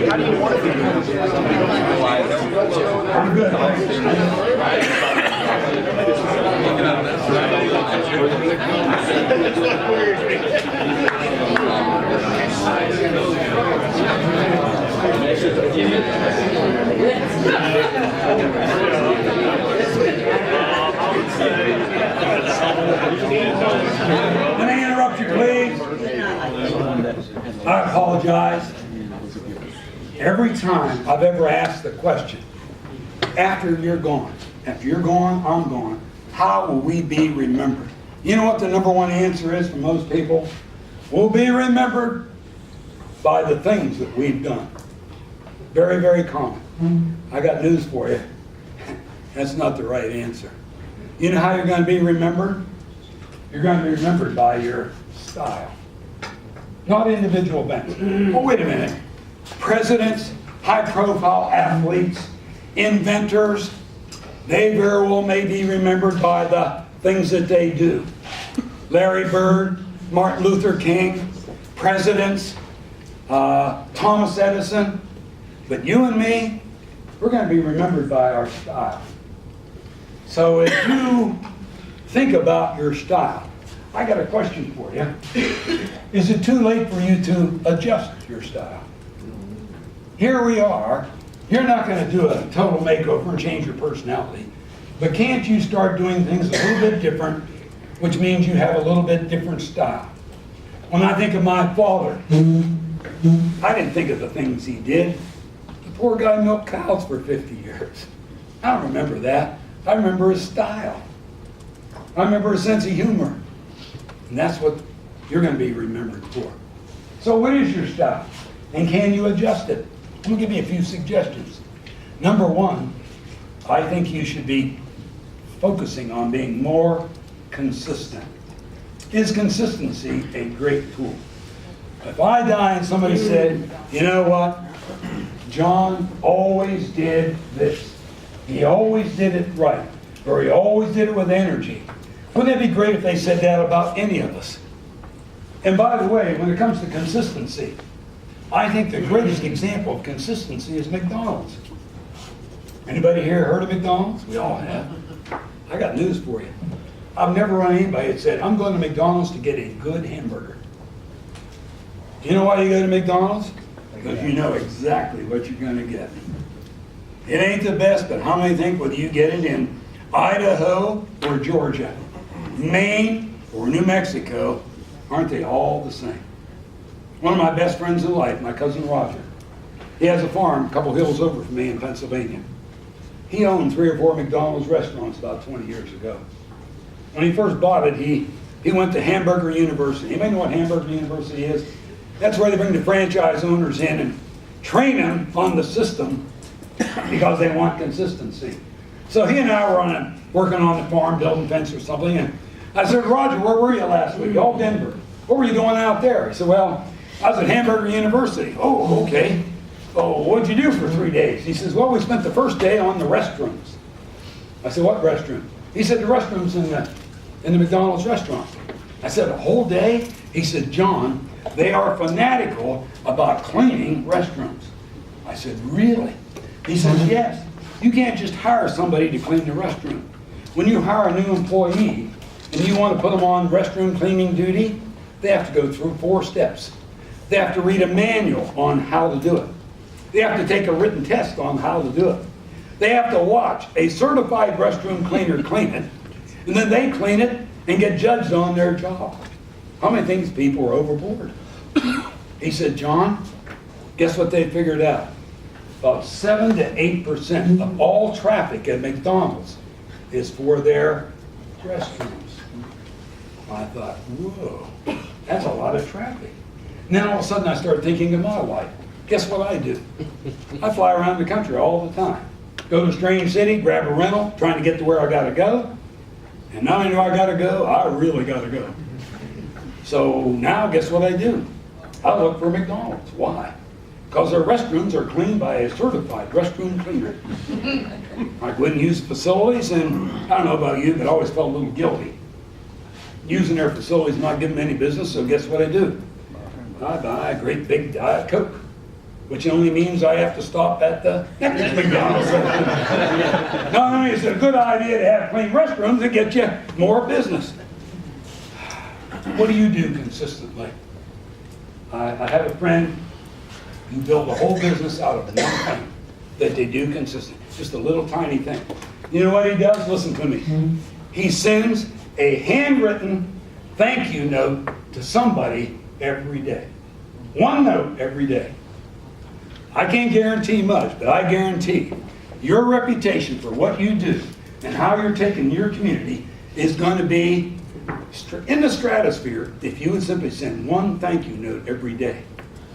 How do you want to be? I'm good. Can I interrupt you, please? I apologize. Every time I've ever asked the question, after you're gone, I'm gone, how will we be remembered? You know what the number one answer is for most people? We'll be remembered by the things that we've done. Very, very common. I got news for you. That's not the right answer. You know how you're going to be remembered? You're going to be remembered by your style. Not individual events. Oh, wait a minute. Presidents, high-profile athletes, inventors, they very well may be remembered by the things that they do. Larry Bird, Martin Luther King, presidents, Thomas Edison. But you and me, we're going to be remembered by our style. So if you think about your style, I got a question for you. Is it too late for you to adjust your style? Here we are. You're not going to do a total makeover and change your personality. But can't you start doing things a little bit different, which means you have a little bit different style? When I think of my father, I didn't think of the things he did. The poor guy milked cows for 50 years. I don't remember that. I remember his style. I remember his sense of humor. And that's what you're going to be remembered for. So what is your style? And can you adjust it? I'm going to give you a few suggestions. Number one, I think you should be focusing on being more consistent. Is consistency a great tool? If I die and somebody said, you know what, John always did this. He always did it right, or he always did it with energy. Wouldn't it be great if they said that about any of us? And by the way, when it comes to consistency, I think the greatest example of consistency is McDonald's. Anybody here heard of McDonald's? We all have. I got news for you. I've never run anybody that said, I'm going to McDonald's to get a good hamburger. Do you know why you go to McDonald's? Because you know exactly what you're going to get. It ain't the best, but how many think whether you get it in Idaho or Georgia, Maine or New Mexico, aren't they all the same? One of my best friends in life, my cousin Roger, he has a farm a couple hills over from me in Pennsylvania. He owned 3 or 4 McDonald's restaurants about 20 years ago. When he first bought it, he went to Hamburger University. Anybody know what Hamburger University is? That's where they bring the franchise owners in and train them on the system because they want consistency. So he and I were working on the farm, building fence or something, and I said, Roger, where were you last week? Oh, Denver. What were you doing out there? He said, well, I was at Hamburger University. Oh, okay. Oh, what'd you do for 3 days? He says, well, we spent the first day on the restrooms. I said, what restroom? He said, the restrooms in the McDonald's restaurant. I said, a whole day? He said, John, they are fanatical about cleaning restrooms. I said, really? He says, yes. You can't just hire somebody to clean the restroom. When you hire a new employee and you want to put them on restroom cleaning duty, they have to go through 4 steps. They have to read a manual on how to do it. They have to take a written test on how to do it. They have to watch a certified restroom cleaner clean it, and then they clean it and get judged on their job. How many things people are overboard? He said, John, guess what they figured out? About 7 to 8% of all traffic at McDonald's is for their restrooms. I thought, whoa, that's a lot of traffic. And then all of a sudden I started thinking of my life. Guess what I do? I fly around the country all the time. Go to a strange city, grab a rental, trying to get to where I gotta go. And not only do I gotta go, I really gotta go. So now guess what I do? I look for McDonald's. Why? Because their restrooms are cleaned by a certified restroom cleaner. I wouldn't use the facilities, and I don't know about you, but I always felt a little guilty. Using their facilities, not giving them any business, so guess what I do? I buy a great big Diet Coke. which only means I have to stop at the next McDonald's. Not only is it a good idea to have clean restrooms, it gets you more business. What do you do consistently? I have a friend who built a whole business out of one thing that they do consistently, just a little tiny thing. You know what he does? Listen to me. He sends a handwritten thank you note to somebody every day. One note every day. I can't guarantee much, but I guarantee your reputation for what you do and how you're taking your community is going to be in the stratosphere if you would simply send one thank you note every day.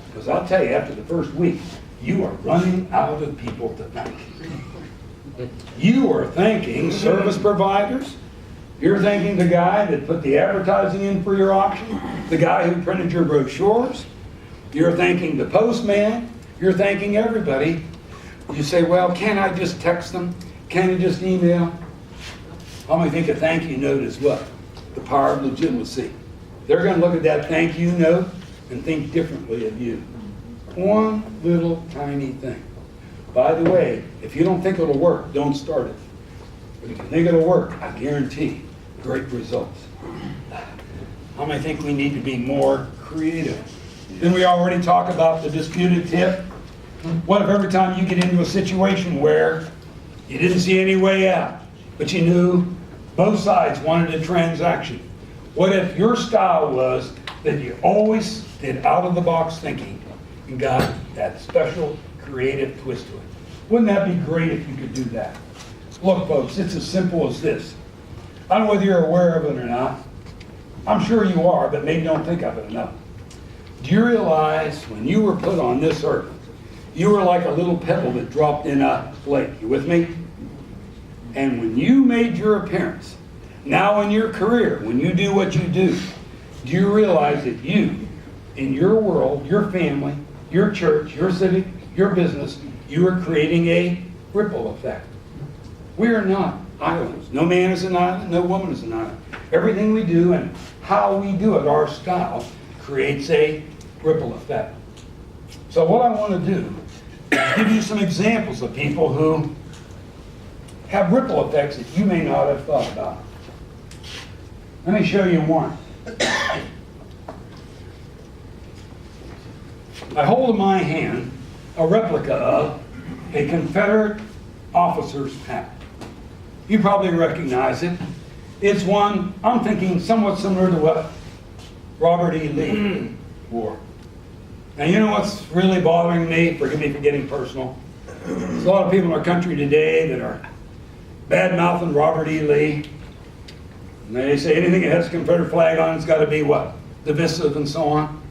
Because I'll tell you, after the first week, you are running out of people to thank. You are thanking service providers. You're thanking the guy that put the advertising in for your auction, the guy who printed your brochures. You're thanking the postman. You're thanking everybody. You say, well, can't I just text them? Can't I just email? How many think a thank you note is what? The power of legitimacy. They're going to look at that thank you note and think differently of you. One little tiny thing. By the way, if you don't think it'll work, don't start it. But if you think it'll work, I guarantee great results. How many think we need to be more creative? Then we already talked about the disputed tip. What if every time you get into a situation where you didn't see any way out, but you knew both sides wanted a transaction? What if your style was that you always did out-of-the-box thinking and got that special creative twist to it? Wouldn't that be great if you could do that? Look, folks, it's as simple as this. I don't know whether you're aware of it or not. I'm sure you are, but maybe don't think of it enough. Do you realize when you were put on this earth, you were like a little pebble that dropped in a lake? You with me? And when you made your appearance, now in your career, when you do what you do you realize that you, in your world, your family, your church, your city, your business, you are creating a ripple effect. We are not islands. No man is an island, no woman is an island. Everything we do and how we do it, our style, creates a ripple effect. So what I want to do is give you some examples of people who have ripple effects that you may not have thought about. Let me show you one. I hold in my hand a replica of a Confederate officer's hat. You probably recognize it. It's one, I'm thinking, somewhat similar to what Robert E. Lee wore. Now, you know what's really bothering me? Forgive me for getting personal. There's a lot of people in our country today that are bad-mouthing Robert E. Lee. And they say anything that has a Confederate flag on it's got to be what? Divisive and so on.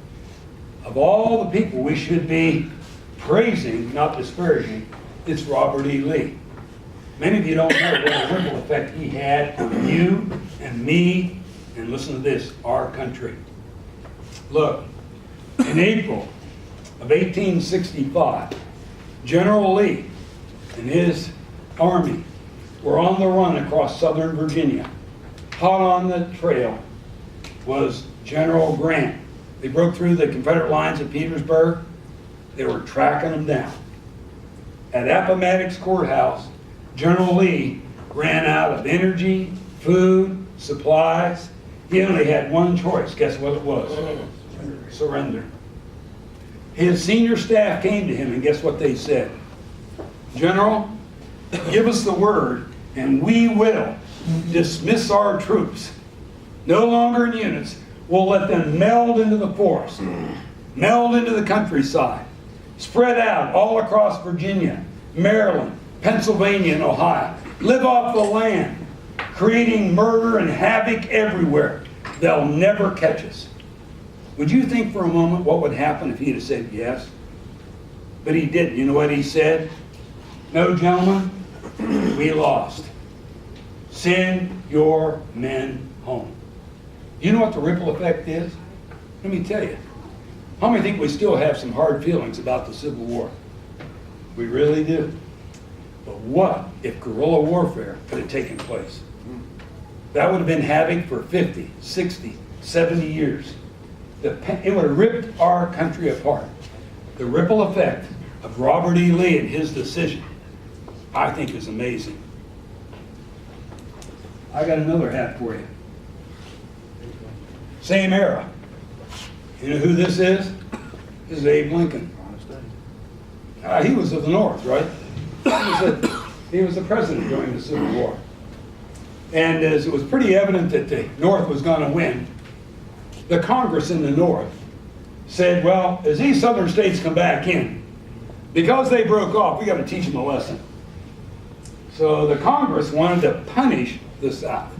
Of all the people we should be praising, not disparaging, it's Robert E. Lee. Many of you don't know what a ripple effect he had on you and me, and listen to this, our country. Look, in April of 1865, General Lee and his army were on the run across southern Virginia. Hot on the trail was General Grant. They broke through the Confederate lines at Petersburg. They were tracking them down. At Appomattox Courthouse, General Lee ran out of energy, food, supplies. He only had one choice. Guess what it was? Surrender. His senior staff came to him, and guess what they said? General, give us the word, and we will dismiss our troops. No longer in units. We'll let them meld into the forest, meld into the countryside, spread out all across Virginia, Maryland, Pennsylvania, and Ohio. Live off the land, creating murder and havoc everywhere. They'll never catch us. Would you think for a moment what would happen if he'd have said yes? But he didn't. You know what he said? No, gentlemen, we lost. Send your men home. You know what the ripple effect is? Let me tell you. How many think we still have some hard feelings about the Civil War? We really do. But what if guerrilla warfare could have taken place? That would have been havoc for 50, 60, 70 years. It would have ripped our country apart. the ripple effect of Robert E. Lee and his decision, I think is amazing. I got another hat for you. Same era. You know who this is? This is Abe Lincoln. He was of the North, right? He was the president during the Civil War. And as it was pretty evident that the North was going to win, the Congress in the North said, well, as these southern states come back in, because they broke off, we got to teach them a lesson. So the Congress wanted to punish the South.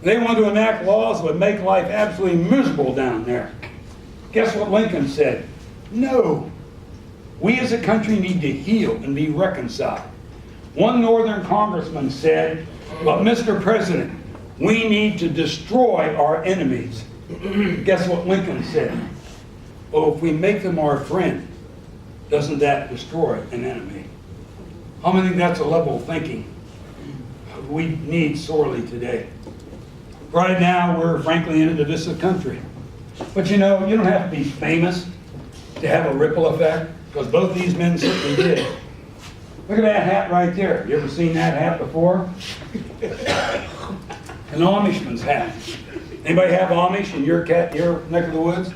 They wanted to enact laws that would make life absolutely miserable down there. Guess what Lincoln said? No. We as a country need to heal and be reconciled. One northern congressman said, but Mr. President, we need to destroy our enemies. Guess what Lincoln said? Oh, if we make them our friend, doesn't that destroy an enemy? How many think that's a level of thinking we need sorely today? Right now, we're frankly in a divisive country. But you know, you don't have to be famous to have a ripple effect, because both these men certainly did. Look at that hat right there. You ever seen that hat before? An Amishman's hat. Anybody have Amish in your neck of the woods?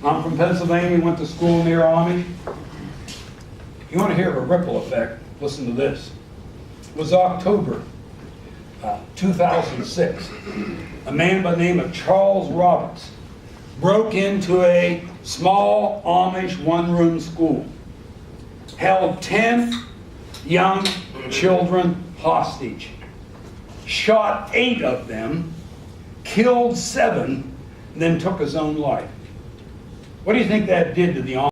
I'm from Pennsylvania, went to school near Amish. You want to hear a ripple effect? Listen to this. It was October 2006. A man by the name of Charles Roberts broke into a small Amish one-room school, held 10 young children hostage, shot 8 of them, killed 7, then took his own life. What do you think that did to the Amish?